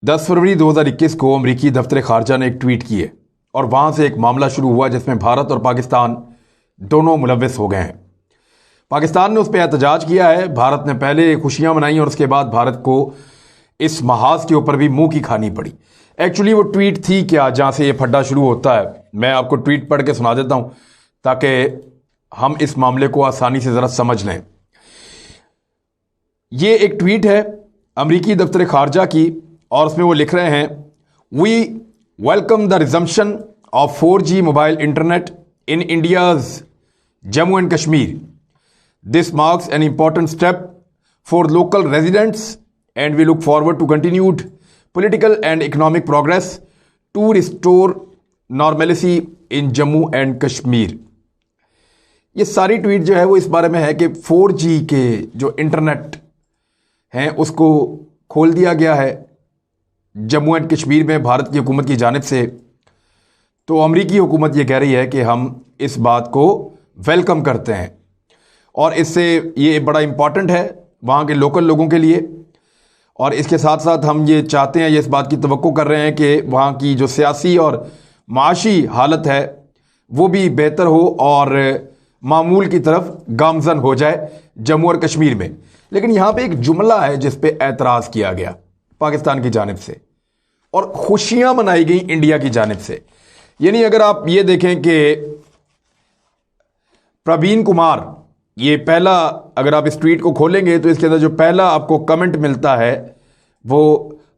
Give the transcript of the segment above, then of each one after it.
10 फरवरी 2021 को अमरीकी दफ्तर खारजा ने एक ट्वीट की है और वहाँ से एक मामला शुरू हुआ जिसमें भारत और पाकिस्तान दोनों मुलव्वस हो गए हैं। पाकिस्तान ने उस पर एहतजाज किया है। भारत ने पहले खुशियाँ मनाई और उसके बाद भारत को इस महाज के ऊपर भी मुंह की खानी पड़ी। एक्चुअली वो ट्वीट थी क्या जहाँ से ये फड्डा शुरू होता है। मैं आपको ट्वीट पढ़ के सुना देता हूँ ताकि हम इस मामले को आसानी से ज़रा समझ लें। ये एक ट्वीट है अमरीकी दफ्तर खारजा की और उसमें वो लिख रहे हैं, we welcome the resumption of 4G mobile internet in India's Jammu and Kashmir. This marks an important step for local residents and we look forward to continued political and economic progress to restore normality in Jammu and Kashmir. ये सारी tweet जो है वो इस बारे में है कि 4G के जो इंटरनेट हैं उसको खोल दिया गया है जम्मू एंड कश्मीर में भारत की हुकूमत की जानिब से। तो अमरीकी हुकूमत ये कह रही है कि हम इस बात को वेलकम करते हैं और इससे ये बड़ा इम्पॉर्टेंट है वहाँ के लोकल लोगों के लिए। और इसके साथ साथ हम ये चाहते हैं, ये इस बात की तवक्को कर रहे हैं कि वहाँ की जो सियासी और माशी हालत है वो भी बेहतर हो और मामूल की तरफ गामजन हो जाए जम्मू और कश्मीर में। लेकिन यहाँ पे एक जुमला है जिस पे एतराज़ किया गया पाकिस्तान की जानिब से और खुशियां मनाई गई इंडिया की जानिब से। यानी अगर आप ये देखें कि प्रवीण कुमार, ये पहला, अगर आप इस ट्वीट को खोलेंगे तो इसके अंदर जो पहला आपको कमेंट मिलता है वो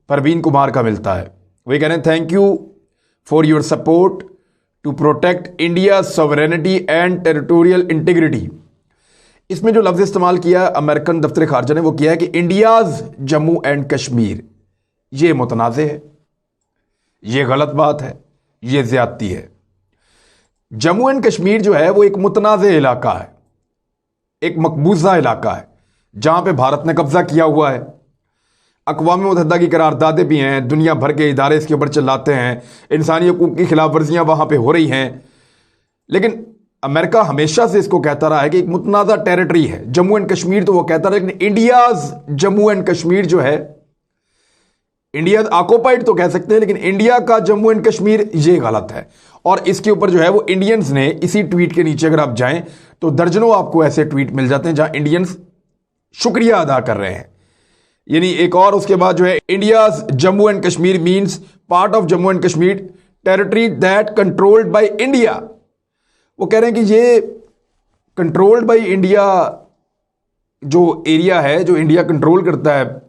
प्रवीण कुमार का मिलता है। वो कह रहे हैं, thank you for your support to protect India sovereignty and territorial integrity. इसमें जो लफ्ज़ इस्तेमाल किया अमेरिकन दफ्तर खारजा ने वो किया है कि इंडियाज जम्मू एंड कश्मीर। ये मुतनाज़े है, ये गलत बात है, ये ज़्यादती है। जम्मू एंड कश्मीर जो है वो एक मुतनाज़े इलाका है, एक मकबूजा इलाका है जहां पे भारत ने कब्जा किया हुआ है। अक़वाम मुत्तहिदा की करारदादें भी हैं, दुनिया भर के इदारे इसके ऊपर चिल्लाते हैं, इंसानी हकूक़ की खिलाफ वर्जियाँ वहाँ पर हो रही हैं। लेकिन अमेरिका हमेशा से इसको कहता रहा है कि एक मुतनाज़ा टेरिटरी है जम्मू एंड कश्मीर, तो वो कहता रहा है। लेकिन इंडियाज जम्मू एंड कश्मीर जो है, इंडिया ऑक्युपाइड तो कह सकते हैं लेकिन इंडिया का जम्मू एंड कश्मीर ये गलत है। और इसके ऊपर जो है वो इंडियंस ने इसी ट्वीट के नीचे अगर आप जाएं तो दर्जनों आपको ऐसे ट्वीट मिल जाते हैं जहां इंडियंस शुक्रिया अदा कर रहे हैं। यानी एक और उसके बाद जो है, India's Jammu and Kashmir means part of Jammu and Kashmir territory that controlled by India. वो कह रहे हैं कि ये कंट्रोल्ड बाई इंडिया जो एरिया है, जो इंडिया कंट्रोल करता है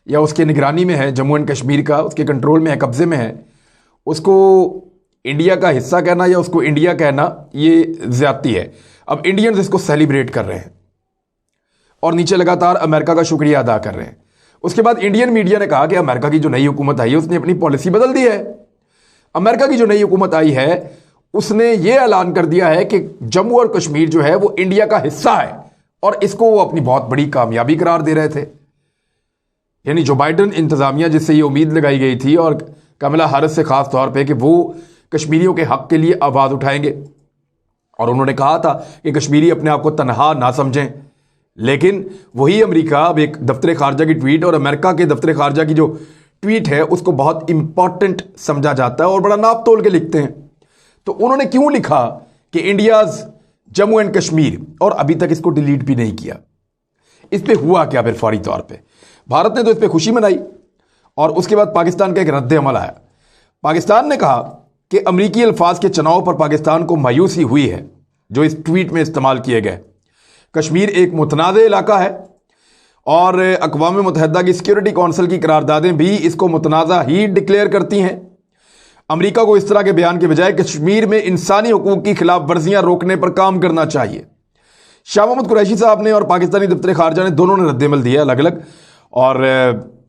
या उसके निगरानी में है, जम्मू एंड कश्मीर का उसके कंट्रोल में है, कब्जे में है, उसको इंडिया का हिस्सा कहना या उसको इंडिया कहना ये ज्यादती है। अब इंडियंस इसको सेलिब्रेट कर रहे हैं और नीचे लगातार अमेरिका का शुक्रिया अदा कर रहे हैं। उसके बाद इंडियन मीडिया ने कहा कि अमेरिका की जो नई हुकूमत आई है उसने अपनी पॉलिसी बदल दी है। अमेरिका की जो नई हुकूमत आई है उसने ये ऐलान कर दिया है कि जम्मू और कश्मीर जो है वो इंडिया का हिस्सा है और इसको वो अपनी बहुत बड़ी कामयाबी करार दे रहे थे। यानी जो बाइडन इंतजामिया जिससे ये उम्मीद लगाई गई थी और कमला हैरिस से खास तौर पे कि वो कश्मीरियों के हक के लिए आवाज़ उठाएंगे और उन्होंने कहा था कि कश्मीरी अपने आप को तनहा ना समझें। लेकिन वही अमेरिका अब एक दफ्तर खारजा की ट्वीट और अमेरिका के दफ्तर खारजा की जो ट्वीट है उसको बहुत इंपॉर्टेंट समझा जाता है और बड़ा नाप तोल के लिखते हैं। तो उन्होंने क्यों लिखा कि इंडियाज जम्मू एंड कश्मीर और अभी तक इसको डिलीट भी नहीं किया। इस पे हुआ क्या फिर फौरी तौर पे? भारत ने तो इस पे खुशी मनाई और उसके बाद पाकिस्तान का एक रद्द अमल आया। पाकिस्तान ने कहा कि अमरीकी अल्फाज के चुनाव पर पाकिस्तान को मायूसी हुई है जो इस ट्वीट में इस्तेमाल किए गए। कश्मीर एक मुतनाज़े इलाका है और अक़वाम मुत्तहिदा की सिक्योरिटी काउंसिल की करारदादें भी इसको मुतनाज़ा ही डिक्लेयर करती हैं। अमेरिका को इस तरह के बयान के बजाय कश्मीर में इंसानी हकूक़ की खिलाफ वर्जियां रोकने पर काम करना चाहिए। शाह महमूद कुरैशी साहब ने और पाकिस्तानी दफ्तर खारजा ने दोनों ने रद्द-ए-अमल दिया अलग अलग और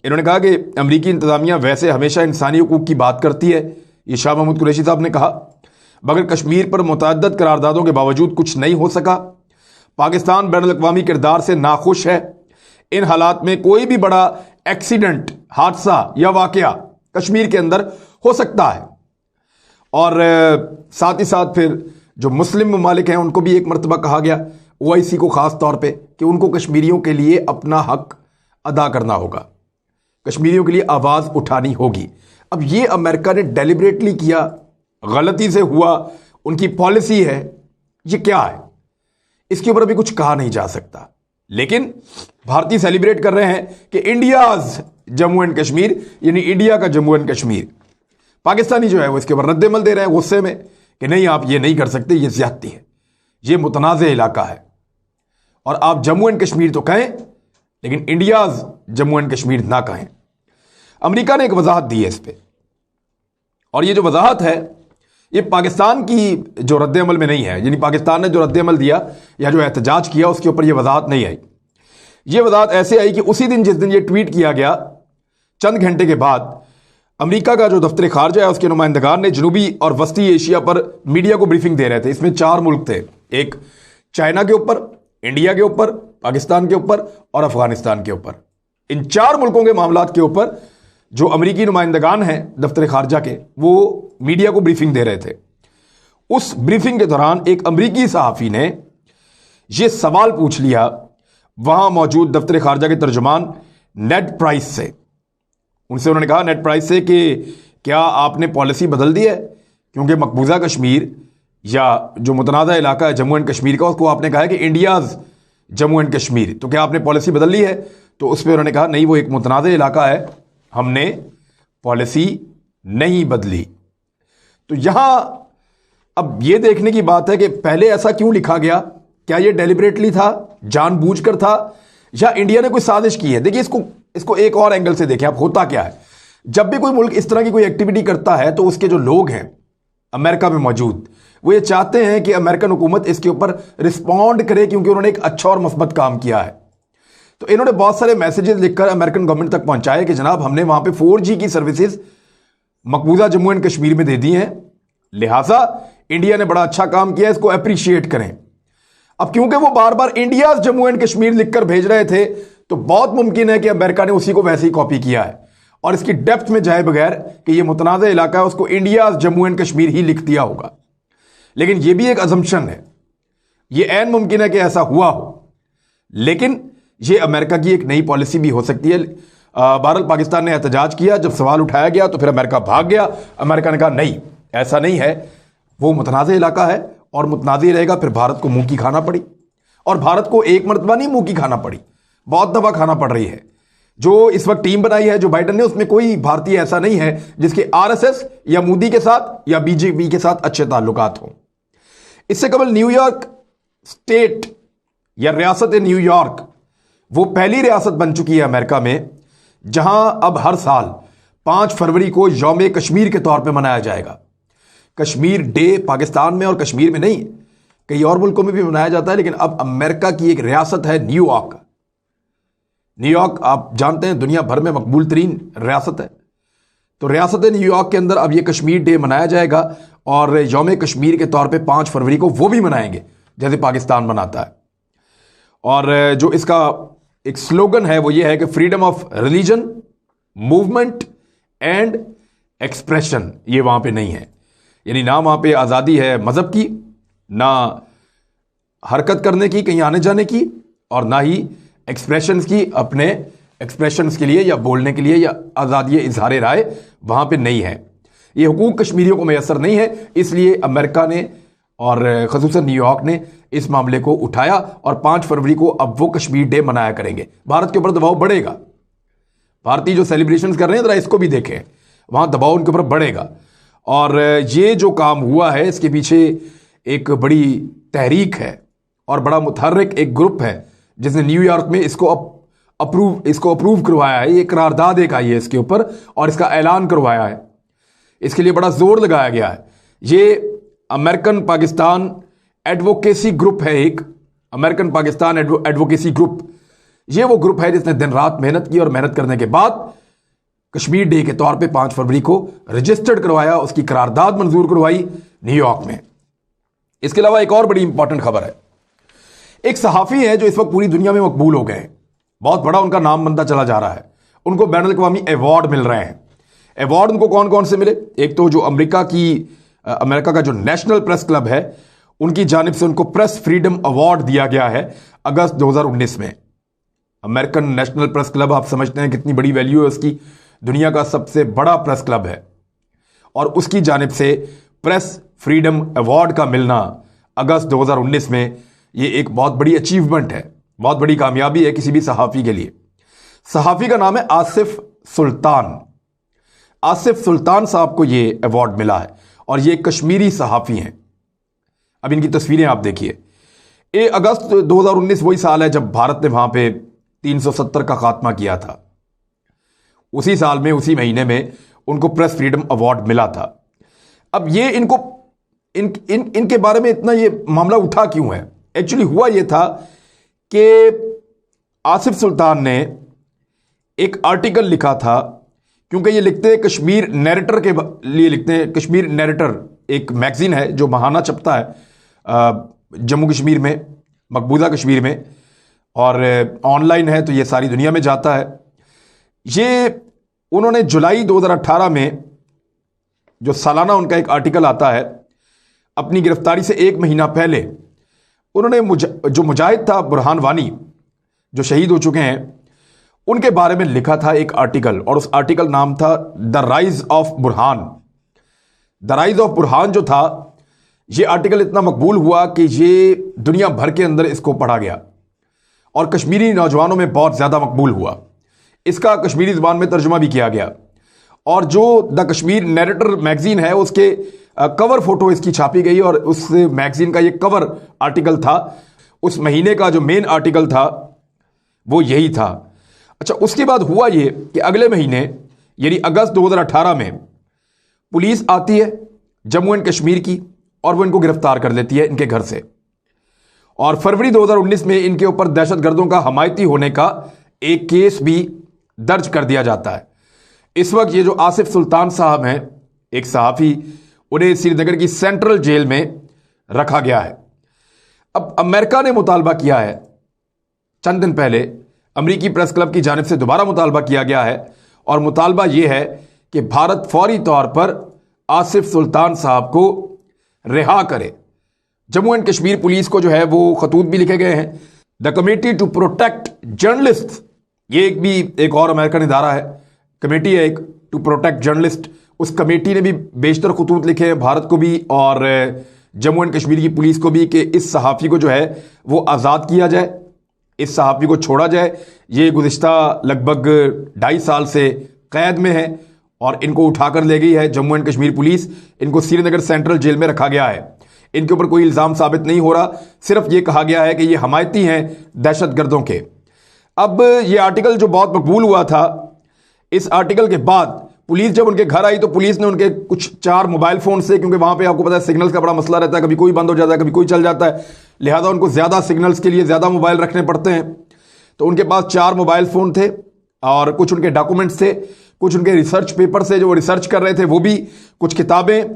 इन्होंने कहा कि अमरीकी इंतजामिया वैसे हमेशा इंसानी हकूक़ की बात करती है, ये शाह महमूद कुरैशी साहब ने कहा, मगर कश्मीर पर मुतअद्दिद करारदादों के बावजूद कुछ नहीं हो सका। पाकिस्तान बैनुल-अक़वामी किरदार से नाखुश है। इन हालात में कोई भी बड़ा एक्सीडेंट, हादसा या वाक़या कश्मीर के अंदर हो सकता है। और साथ ही साथ फिर जो मुस्लिम ममालिक हैं उनको भी एक मरतबा कहा गया, OIC को ख़ास तौर पे, कि उनको कश्मीरियों के लिए अपना हक अदा करना होगा। کشمیریوں کے لیے آواز اٹھانی ہوگی. اب یہ امریکہ نے ڈیلیبریٹلی کیا, غلطی سے ہوا, ان کی پالیسی ہے, یہ کیا ہے اس کے اوپر ابھی کچھ کہا نہیں جا سکتا. لیکن بھارتی سیلیبریٹ کر رہے ہیں کہ انڈیاز جموں اینڈ کشمیر, یعنی انڈیا کا جموں اینڈ کشمیر. پاکستانی جو ہے وہ اس کے اوپر رد عمل دے رہے ہیں غصے میں کہ نہیں آپ یہ نہیں کر سکتے, یہ زیادتی ہے, یہ متنازع علاقہ ہے, اور آپ جموں اینڈ کشمیر تو کہیں لیکن انڈیاز جموں اینڈ کشمیر نہ کہیں. امریکہ نے ایک وضاحت دی ہے اس پہ, اور یہ جو وضاحت ہے یہ پاکستان کی جو رد عمل میں نہیں ہے, یعنی پاکستان نے جو رد عمل دیا یا جو احتجاج کیا اس کے اوپر یہ وضاحت نہیں آئی. یہ وضاحت ایسے آئی کہ اسی دن جس دن یہ ٹویٹ کیا گیا چند گھنٹے کے بعد امریکہ کا جو دفتر خارجہ ہے اس کے نمائندگان نے جنوبی اور وسطی ایشیا پر میڈیا کو بریفنگ دے رہے تھے. اس میں 4 ملک تھے, ایک چائنا کے اوپر, انڈیا کے اوپر, پاکستان کے اوپر اور افغانستان کے اوپر. ان 4 ملکوں کے معاملات کے اوپر جو امریکی نمائندگان ہیں دفتر خارجہ کے, وہ میڈیا کو بریفنگ دے رہے تھے. اس بریفنگ کے دوران ایک امریکی صحافی نے یہ سوال پوچھ لیا وہاں موجود دفتر خارجہ کے ترجمان نیڈ پرائس سے. ان سے انہوں نے کہا, نیڈ پرائس سے, کہ کیا آپ نے پالیسی بدل دی ہے, کیونکہ مقبوضہ کشمیر یا جو متنازع علاقہ ہے جموں اینڈ کشمیر کا, اس کو آپ نے کہا ہے کہ انڈیاز جموں اینڈ کشمیر, تو کیا آپ نے پالیسی بدل لی ہے؟ تو اس پہ انہوں نے کہا نہیں, وہ ایک متنازع علاقہ ہے, ہم نے پالیسی نہیں بدلی. تو یہاں اب یہ دیکھنے کی بات ہے کہ پہلے ایسا کیوں لکھا گیا, کیا یہ ڈیلیبریٹلی تھا, جان بوجھ کر تھا, یا انڈیا نے کوئی سازش کی ہے؟ دیکھیے اس کو ایک اور اینگل سے دیکھیں. اب ہوتا کیا ہے, جب بھی کوئی ملک اس طرح کی کوئی ایکٹیویٹی کرتا ہے تو اس کے جو لوگ ہیں امریکہ میں موجود, وہ یہ چاہتے ہیں کہ امریکن حکومت اس کے اوپر رسپونڈ کرے, کیونکہ انہوں نے ایک اچھا اور مثبت کام کیا ہے. تو انہوں نے بہت سارے میسیجز لکھ کر امریکن گورنمنٹ تک پہنچائے کہ جناب ہم نے وہاں پہ 4G کی سروسز مقبوضہ جموں اینڈ کشمیر میں دے دی ہیں, لہٰذا انڈیا نے بڑا اچھا کام کیا, اس کو اپریشیٹ کریں. اب کیونکہ وہ بار بار انڈیاز جموں اینڈ کشمیر لکھ کر بھیج رہے تھے, تو بہت ممکن ہے کہ امریکہ نے اسی کو ویسے ہی کاپی کیا ہے, اور اس کی ڈیپتھ میں جائے بغیر کہ یہ متنازع علاقہ ہے اس کو انڈیاز جموں اینڈ کشمیر ہی لکھ دیا ہوگا. لیکن یہ بھی ایک ازمپشن ہے, یہ عین ممکن ہے کہ ایسا ہوا ہو, لیکن یہ امریکہ کی ایک نئی پالیسی بھی ہو سکتی ہے. بہرحال پاکستان نے احتجاج کیا, جب سوال اٹھایا گیا تو پھر امریکہ بھاگ گیا. امریکہ نے کہا نہیں ایسا نہیں ہے, وہ متنازع علاقہ ہے اور متنازع رہے گا. پھر بھارت کو منہ کی کھانا پڑی, اور بھارت کو ایک مرتبہ نہیں منہ کی کھانا پڑی, بہت دفعہ کھانا پڑ رہی ہے. جو اس وقت ٹیم بنائی ہے جو بائیڈن نے, اس میں کوئی بھارتی ایسا نہیں ہے جس کے RSS یا مودی کے ساتھ یا BJP کے ساتھ اچھے تعلقات ہوں. اس سے قبل نیو یارک اسٹیٹ یا ریاست نیو یارک وہ پہلی ریاست بن چکی ہے امریکہ میں جہاں اب ہر سال 5 فروری کو یوم کشمیر کے طور پہ منایا جائے گا. کشمیر ڈے پاکستان میں اور کشمیر میں نہیں, کئی اور ملکوں میں بھی منایا جاتا ہے, لیکن اب امریکہ کی ایک ریاست ہے نیو یارک. نیو یارک آپ جانتے ہیں دنیا بھر میں مقبول ترین ریاست ہے. تو ریاست نیو یارک کے اندر اب یہ کشمیر ڈے منایا جائے گا, اور یوم کشمیر کے طور پہ 5 فروری کو وہ بھی منائیں گے جیسے پاکستان مناتا ہے. اور جو اس کا ایک سلوگن ہے وہ یہ ہے کہ freedom of religion, movement and expression. یہ وہاں پہ نہیں ہے, یعنی نہ وہاں پہ آزادی ہے مذہب کی, نہ حرکت کرنے کی, کہیں آنے جانے کی, اور نہ ہی ایکسپریشنز کی, اپنے ایکسپریشنز کے لیے یا بولنے کے لیے یا آزادی اظہار رائے وہاں پہ نہیں ہے. یہ حقوق کشمیریوں کو میسر نہیں ہے, اس لیے امریکہ نے اور خصوصاً نیو یارک نے اس معاملے کو اٹھایا, اور 5 فروری کو اب وہ کشمیر ڈے منایا کریں گے. بھارت کے اوپر دباؤ بڑھے گا, بھارتی جو سیلیبریشنز کر رہے ہیں ذرا اس کو بھی دیکھیں, وہاں دباؤ ان کے اوپر بڑھے گا. اور یہ جو کام ہوا ہے اس کے پیچھے ایک بڑی تحریک ہے اور بڑا متحرک ایک گروپ ہے جس نے نیو یارک میں اس کو اپروو کروایا ہے. یہ قرارداد ایک آئی ہے اس کے اوپر, اور اس کا اعلان کروایا ہے, اس کے لیے بڑا زور لگایا گیا ہے. یہ امریکن پاکستان ایڈووکیسی گروپ ہے, ایک امریکن پاکستان ایڈووکیسی گروپ. یہ وہ گروپ ہے جس نے دن رات محنت کی, اور محنت کرنے کے بعد کشمیر ڈے کے طور پہ 5 فروری کو رجسٹرڈ کروایا, اس کی قرارداد منظور کروائی نیو یارک میں. اس کے علاوہ ایک اور بڑی امپورٹنٹ خبر ہے. ایک صحافی ہے جو اس وقت پوری دنیا میں مقبول ہو گئے ہیں, بہت بڑا ان کا نام بنتا چلا جا رہا ہے, ان کو بین الاقوامی ایوارڈ مل رہے ہیں. ایوارڈ ان کو کون کون سے ملے؟ ایک تو جو امریکہ کا جو نیشنل پریس کلب ہے ان کی جانب سے ان کو پریس فریڈم ایوارڈ دیا گیا ہے اگست 2019 میں. अमेरिकन नेशनल प्रेस क्लब, आप समझते हैं कितनी बड़ी वैल्यू है उसकी, दुनिया का सबसे बड़ा प्रेस क्लब है, और उसकी जानिब से प्रेस फ्रीडम अवार्ड का मिलना अगस्त 2019 में, ये एक बहुत बड़ी अचीवमेंट है, बहुत बड़ी कामयाबी है किसी भी सहाफ़ी के लिए। सहाफ़ी का नाम है आसिफ सुल्तान। आसिफ सुल्तान साहब को ये अवार्ड मिला है, और ये कश्मीरी सहाफ़ी हैं। अब इनकी तस्वीरें आप देखिए। ये अगस्त 2019 वही साल है जब भारत ने वहां पे 370 का खात्मा किया था। उसी साल में, उसी महीने में उनको प्रेस फ्रीडम अवार्ड मिला था। अब ये इनके बारे में इतना ये मामला उठा क्यों है? एक्चुअली हुआ ये था कि आसिफ सुल्तान ने एक आर्टिकल लिखा था, क्योंकि ये लिखते हैं कश्मीर नैरेटर के लिए लिखते हैं। कश्मीर नैरेटर एक मैगजीन है जो माहाना छपता है जम्मू कश्मीर में, मकबूजा कश्मीर में, और ऑनलाइन है तो ये सारी दुनिया में जाता है। ये उन्होंने जुलाई 2018 में जो सालाना उनका एक आर्टिकल आता है, अपनी गिरफ्तारी से एक महीना पहले उन्होंने जो मुजाहिद था बुरहान वानी, जो शहीद हो चुके हैं, उनके बारे में लिखा था एक आर्टिकल, और उस आर्टिकल नाम था the rise of Burhan. The rise of Burhan जो था, ये आर्टिकल इतना मकबूल हुआ कि ये दुनिया भर के अंदर इसको पढ़ा गया और कश्मीरी नौजवानों में बहुत ज़्यादा मकबूल हुआ। इसका कश्मीरी ज़बान में तर्जुमा भी किया गया, और जो द कश्मीर नैरेटर मैगजीन है उसके कवर फोटो इसकी छापी गई, और उस मैगजीन का ये कवर आर्टिकल था। उस महीने का जो मेन आर्टिकल था वो यही था। अच्छा, उसके बाद हुआ ये कि अगले महीने यानी अगस्त 2018 में पुलिस आती है जम्मू एंड कश्मीर की, और वो इनको गिरफ्तार कर लेती है इनके घर से, और फरवरी 2019 में इनके ऊपर दहशतगर्दों का हमायती होने का एक केस भी दर्ज कर दिया जाता है। इस वक्त ये जो आसिफ सुल्तान साहब हैं, एक सहाफ़ी, उन्हें श्रीनगर की सेंट्रल जेल में रखा गया है। अब अमेरिका ने मुतालबा किया है, चंद दिन पहले अमरीकी प्रेस क्लब की जानिब से दोबारा मुतालबा किया गया है, और मुतालबा यह है कि भारत फौरी तौर पर आसिफ सुल्तान साहब को रिहा करे। जम्मू एंड कश्मीर पुलिस को जो है वो खतूत भी लिखे गए हैं। The committee to protect journalist, ये एक और अमेरिकन इदारा है, कमेटी है एक टू प्रोटेक्ट जर्नलिस्ट। उस कमेटी ने भी बेशतर खतूत लिखे हैं भारत को भी और जम्मू एंड कश्मीर की पुलिस को भी कि इस सहाफ़ी को जो है वो आज़ाद किया जाए, इस सहाफ़ी को छोड़ा जाए। ये गुज़िश्ता लगभग 2.5 साल से कैद में है, और इनको उठाकर ले गई है जम्मू एंड कश्मीर पुलिस। इनको श्रीनगर सेंट्रल जेल में रखा गया है। इनके ऊपर कोई इल्ज़ाम साबित नहीं हो रहा, सिर्फ ये कहा गया है कि ये हमायती हैं दहशतगर्दों के। अब ये आर्टिकल जो बहुत मकबूल हुआ था, इस आर्टिकल के बाद पुलिस जब उनके घर आई तो पुलिस ने उनके कुछ 4 मोबाइल फ़ोन से, क्योंकि वहाँ पे आपको पता है सिग्नल्स का बड़ा मसला रहता है, कभी कोई बंद हो जाता है, कभी कोई चल जाता है, लिहाजा उनको ज़्यादा सिग्नल्स के लिए ज़्यादा मोबाइल रखने पड़ते हैं। तो उनके पास 4 मोबाइल फ़ोन थे, और कुछ उनके डॉक्यूमेंट्स थे, कुछ उनके रिसर्च पेपर से जो वो रिसर्च कर रहे थे वो भी, कुछ किताबें,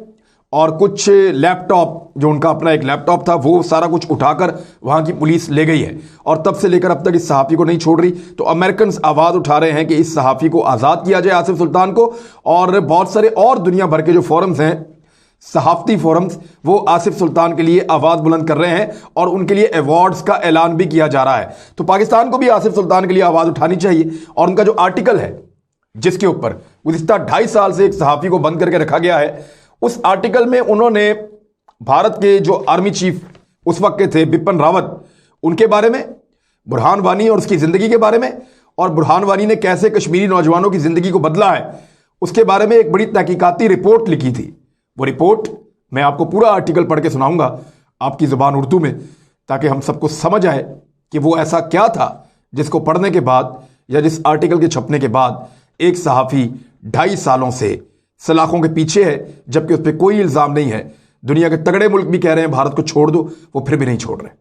और कुछ लैपटॉप, जो उनका अपना एक लैपटॉप था, वो सारा कुछ उठाकर वहाँ की पुलिस ले गई है, और तब से लेकर अब तक इस सहाफ़ी को नहीं छोड़ रही। तो अमेरिकन आवाज़ उठा रहे हैं कि इस सहाफ़ी को आज़ाद किया जाए, आसिफ सुल्तान को, और बहुत सारे और दुनिया भर के जो फोरम्स हैं, सहाफ़ती फोरम्स, वो आसिफ सुल्तान के लिए आवाज़ बुलंद कर रहे हैं, और उनके लिए अवार्ड्स का ऐलान भी किया जा रहा है। तो पाकिस्तान को भी आसिफ सुल्तान के लिए आवाज़ उठानी चाहिए, और उनका जो आर्टिकल है जिसके ऊपर गुज़िश्ता 2.5 साल से एक सहाफ़ी को बंद करके रखा गया है, उस आर्टिकल में उन्होंने भारत के जो आर्मी चीफ उस वक्त के थे बिपिन रावत, उनके बारे में, बुरहान वानी और उसकी ज़िंदगी के बारे में, और बुरहान वानी ने कैसे कश्मीरी नौजवानों की ज़िंदगी को बदला है, उसके बारे में एक बड़ी तहकीकाती रिपोर्ट लिखी थी। वो रिपोर्ट मैं आपको पूरा आर्टिकल पढ़ के सुनाऊंगा आपकी ज़ुबान उर्दू में, ताकि हम सबको समझ आए कि वो ऐसा क्या था जिसको पढ़ने के बाद, या जिस आर्टिकल के छपने के बाद एक सहाफ़ी 2.5 सालों से सलाखों के पीछे है, जबकि उस पर कोई इल्ज़ाम नहीं है। दुनिया के तगड़े मुल्क भी कह रहे हैं भारत को छोड़ दो, वो फिर भी नहीं छोड़ रहे।